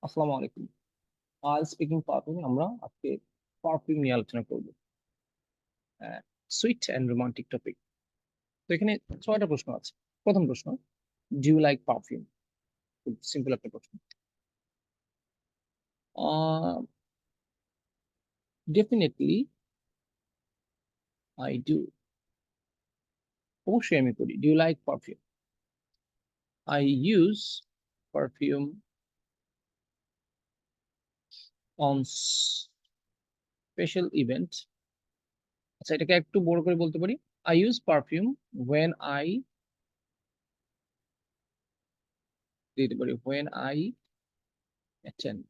আসসালামু আলাইকুম। আজ স্পিকিং পারফিউম আমরা আজকে পারফিউম নিয়ে আলোচনা করব। Sweet and romantic topic. তো এখানে ৬টা প্রশ্ন আছে। প্রথম প্রশ্ন, ডু ইউ লাইক পারফিউম? খুব সিম্পল একটা প্রশ্ন। Definitely I do. অবশ্যই আমি করি। Do you like perfume? I use perfume on special event. আচ্ছা, এটাকে একটু বড় করে বলতে পারি। I use perfume when I, দিতে পারি হোয়েন আই অ্যাটেন্ড।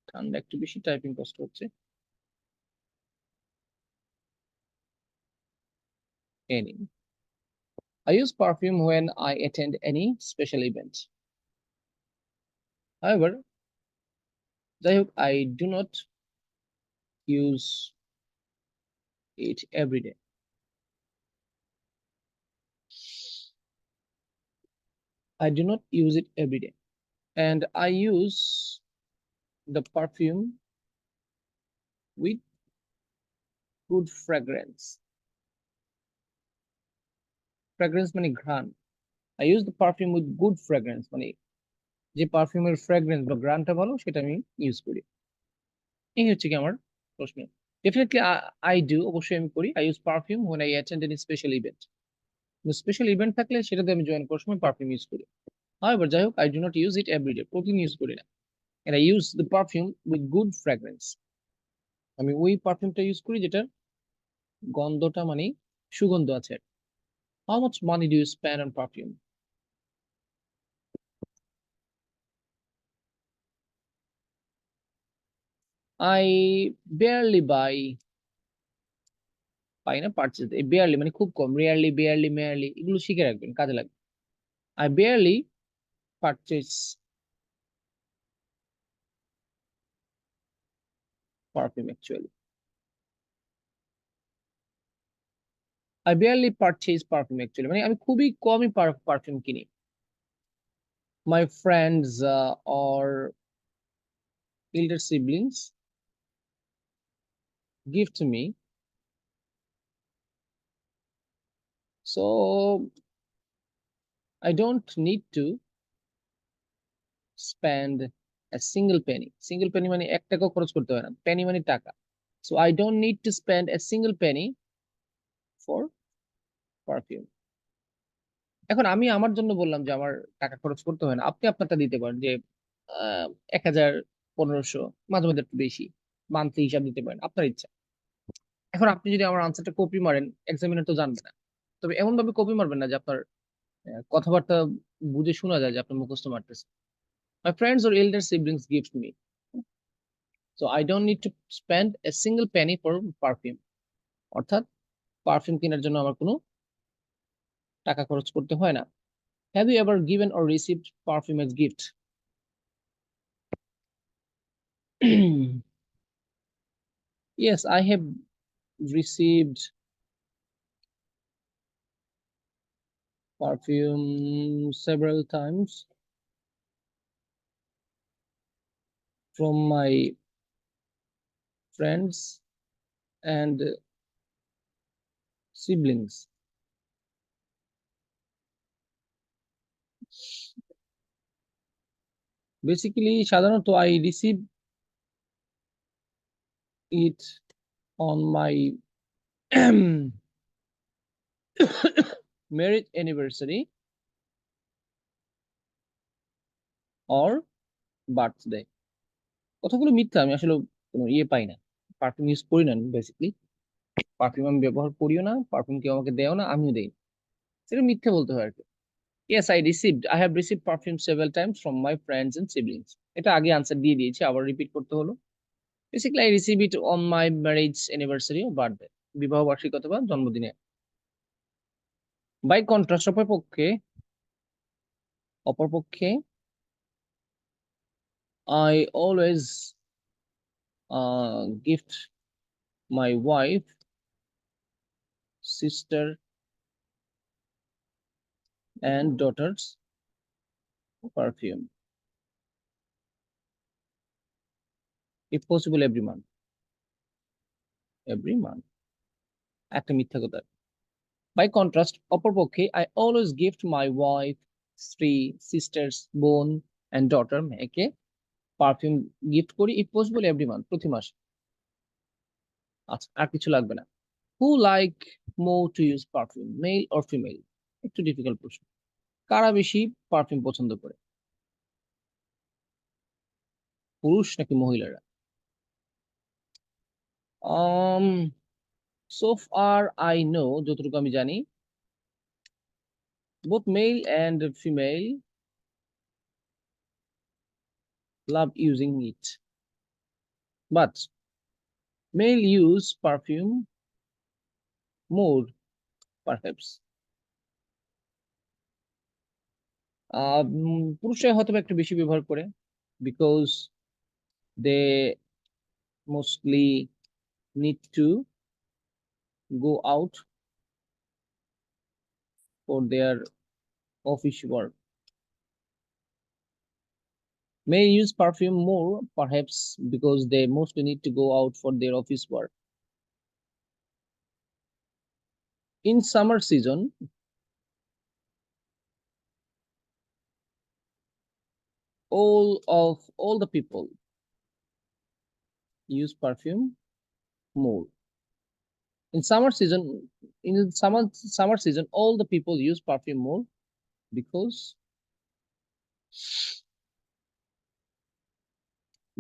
ঠান্ডা একটু বেশি, টাইপিং কষ্ট হচ্ছে। Any. I use perfume when I attend any special event. However, I do not use it every day. I do not use it every day. And I use the perfume with good fragrance. Fragrance মানে ঘ্রাণ। I use the perfume with good fragrance মানে যে পারফিউমের fragrance বা ঘ্রাণটা ভালো সেটা আমি use করি। এই হচ্ছে কি আমার প্রশ্ন। ডেফিনেটলি আই ডু, অবশ্যই আমি করি। I use perfume when I attend any special event. Special event থাকলে সেটাতে আমি জয়েন করার সময় পারফিউম ইউজ করি। However, যাই হোক, I do not use it every day. প্রতিদিন ইউজ করি না। And I use the perfume with good fragrance. আমি ওই পারফিউমটা ইউজ করি যেটার গন্ধটা মানে সুগন্ধ আছে। How much money do you spend on perfume? I barely buy, পাই না, পারচেজ। এই barely মানে খুব কম, রেয়ারলি, barely, merely এগুলো শিখে রাখবেন, কাজে লাগবে। I barely purchase perfume actually. I barely purchase perfume actually মানে আমি খুবই কমই পারফিউম কিনি। My friends or elder siblings gift me. So I don't need to spend a single penny. Single penny মানে এক টাকাও খরচ করতে হয় না। penny মানে টাকা। So I don't need to spend a single penny for perfume. এখন আমি আমার জন্য বললাম যে আমার টাকা খরচ করতে হয় না। আপনি আপনারটা দিতে পারেন যে ১,০০০, ১৫০০, মাঝে মাঝে একটু বেশি মান্থলি হিসাব দিতে পারেন, আপনার ইচ্ছা। এখন আপনি যদি আমার আনসারটা কপি মারেন, এক্সামিনার তো জানবে না। তবে এমন ভাবে কপি মারবেন না যে আপনার কথাবার্তা বুঝে শোনা যায় যে আপনি মুখস্থ মারতেছেন। My friends or elder siblings gift me. So I don't need to spend a single penny for perfume. অর্থাৎ পারফিউম কেনার জন্য আমার কোনো টাকা খরচ করতে হয় না। Have you ever given or received perfume as gift? Yes, I have received perfume several times from my friends and siblings. Basically, সাধারণত I receive it on my marriage anniversary or birthday. কথাগুলো মিথ্যা, আমি আসলে কোনো ইয়ে পাই না, perfume use করি না। বেসিকলি পারফিউম আমি ব্যবহার করিও না, পারফিউম কেউ আমাকে দেও না, আমিও দেই না। সেটা মিথ্যে বলতে হয় আর কি। Yes, I have received perfume several times from my friends and siblings. এটা আগে আনসার দিয়ে দিয়েছি, আবার রিপিট করতে হলো। Basically I receive it on my marriage anniversary or birthday. বিবাহ বার্ষিকী অথবা জন্মদিনে। বাই কন্ট্রাস্ট, অপরপক্ষে I always gift my wife, sister, and daughters perfume. if possible every month. Every month একটা মিথ্যা কথা। By contrast, অপরপক্ষে I always gift my wife, স্ত্রী, sisters, বোন and daughter মেয়েকে পারফিউম গিফট করি if possible every month, প্রতি মাসে। আচ্ছা, আর কিছু লাগবে না। Who like more to use perfume, male or female? একটু ডিফিকাল্ট প্রশ্ন। কারা বেশি পারফিউম পছন্দ করে, পুরুষ নাকি মহিলারা? um so far I know, যতটুকু আমি জানি, both male and female love using it, but male use perfume more perhaps. পুরুষরা হয়তো বা একটু বেশি ব্যবহার করে because they mostly need to go out for their office work. May use perfume more perhaps because they mostly need to go out for their office work. In summer season, all the people use perfume more. In summer season, all the people use perfume more because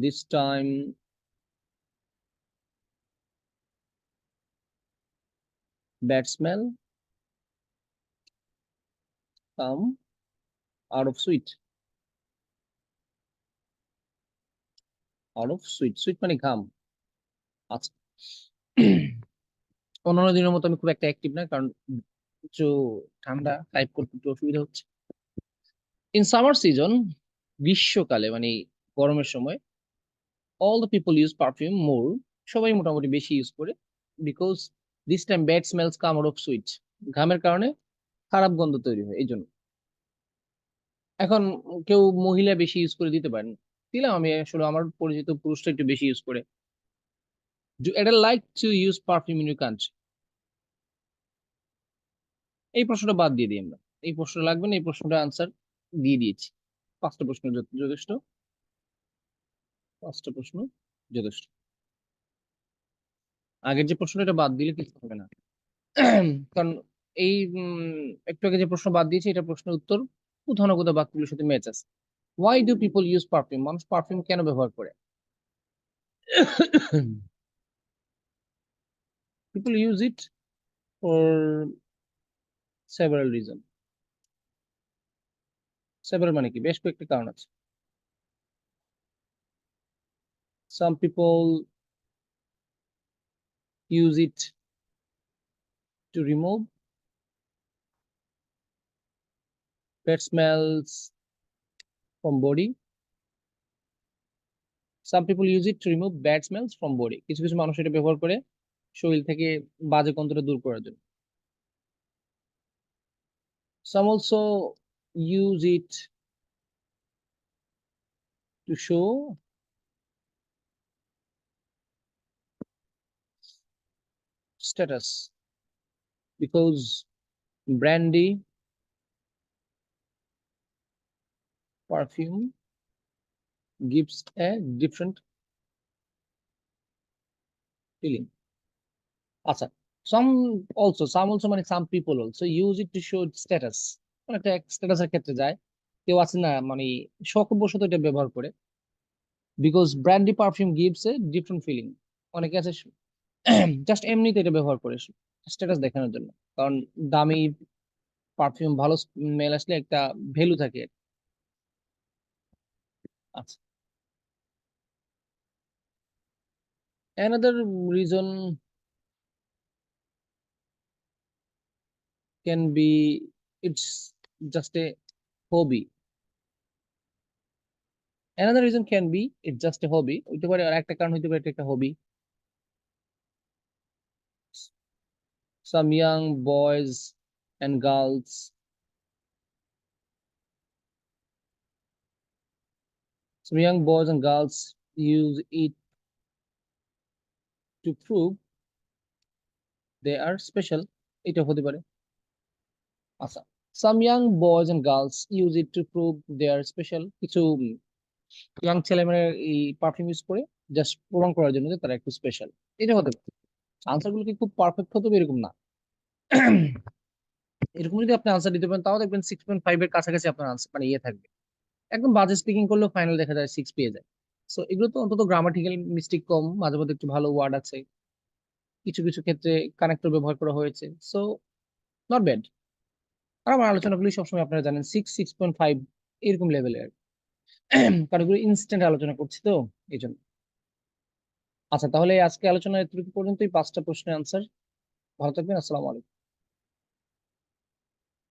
this time bad smell come out of sweet. Out of sweet. Sweet মানে ঘাম। আচ্ছা, অন্যান্য দিনের মতো আমি খুব একটা active না, কারণ একটু ঠান্ডা টাইপ করতে একটু অসুবিধা হচ্ছে। ইন সামার সিজন, গ্রীষ্মকালে মানে গরমের সময়, all the people use perfume more, সবাই মোটামুটি বেশি ইউজ করে because this time bad smells come out of sweat, ঘামের কারণে খারাপ গন্ধ তৈরি হয় এই জন্য। এখন কেউ মহিলা বেশি ইউজ করে দিতে পারেন, দিলাম আমি, আসলে আমার পরিচিত পুরুষটা একটু বেশি ইউজ করে। Do adult like to use perfume in your country? এই প্রশ্নটা বাদ দিয়ে দিই আমরা, এই প্রশ্ন লাগবে না, এই প্রশ্নটা আনসার দিয়ে দিয়েছি। পাঁচটা প্রশ্ন যথেষ্ট, পাঁচটা প্রশ্ন যথেষ্ট। আগের যে প্রশ্নটা এটা বাদ দিলে কিছু হবে না। কারণ এই একটু আগে যে প্রশ্ন বাদ দিয়েছি, এটা প্রশ্নের উত্তর কোথাও না কোথাও বাক্যগুলোর সাথে ম্যাচ আছে। Why do people use perfume? মানুষ পারফিউম কেন ব্যবহার করে? People use it for several reason. Several মানে কি? বেশ কয়েকটি কারণ আছে। Some people use it to remove bad smells from body. Some people use it to remove bad smells from body. কিছু কিছু মানুষ এটা ব্যবহার করে শরীর থেকে বাজে গন্ধটা দূর করার জন্য। Some also use it to show status because brandy perfume gives a different feeling. আচ্ছা, some also মানে some people also use it to show status, মানে একটা স্ট্যাটাসের ক্ষেত্রে যায়, কেউ আছে না মানে শখবশত এটা ব্যবহার করে because brandy perfume gives a different feeling। অনেকে আছে জাস্ট এমনিতে এটা ব্যবহার করে স্ট্যাটাস দেখানোর জন্য, কারণ দামি পারফিউম ভালো স্মেল আসলে একটা ভ্যালু থাকে। আচ্ছা, another reason can be it's just a hobby. Another reason can be it's just a hobby, হইতে পারে, আর একটা কারণ হইতে পারে এটা একটা হবি। Some young boys and girls some young boys and girls use it to prove they are special, এটা হতে পারে। আচ্ছা, some young boys and girls use it to prove they are special, কিছু ইয়াং ছেলেমেয়েরা এই পারফিউম ইউজ করে just প্রমাণ করার জন্য যে তারা একটু স্পেশাল, এটা হতে পারে। আনসার গুলো কি খুব পারফেক্ট হতে হবে এরকম না। এরকম যদি আপনি আনসার দিতে পারেন তাও দেখবেন 6.5 এর কাছাকাছি আপনার আনসার মানে ইয়ে থাকবে। একদম বাজে স্পিকিং করলেও ফাইনাল দেখা যায় 6 পেয়ে যায়। সো এগুলো তো অন্তত গ্রামাটিক্যাল মিস্টেক কম, মাঝে মধ্যে একটু ভালো ওয়ার্ড আছে, কিছু কিছু ক্ষেত্রে কানেক্টর ব্যবহার করা হয়েছে। So not bad. আর আমার আলোচনাগুলি সবসময় আপনারা জানেন 6.5 এরকম লেভেলের, কারণ এগুলো ইনস্ট্যান্ট আলোচনা করছি তো এই জন্য। আচ্ছা, তাহলে আজকে আলোচনা এতটুকু পর্যন্তই, 5টা প্রশ্নের আনসার। ভালো থাকবেন, আসসালামু আলাইকুম।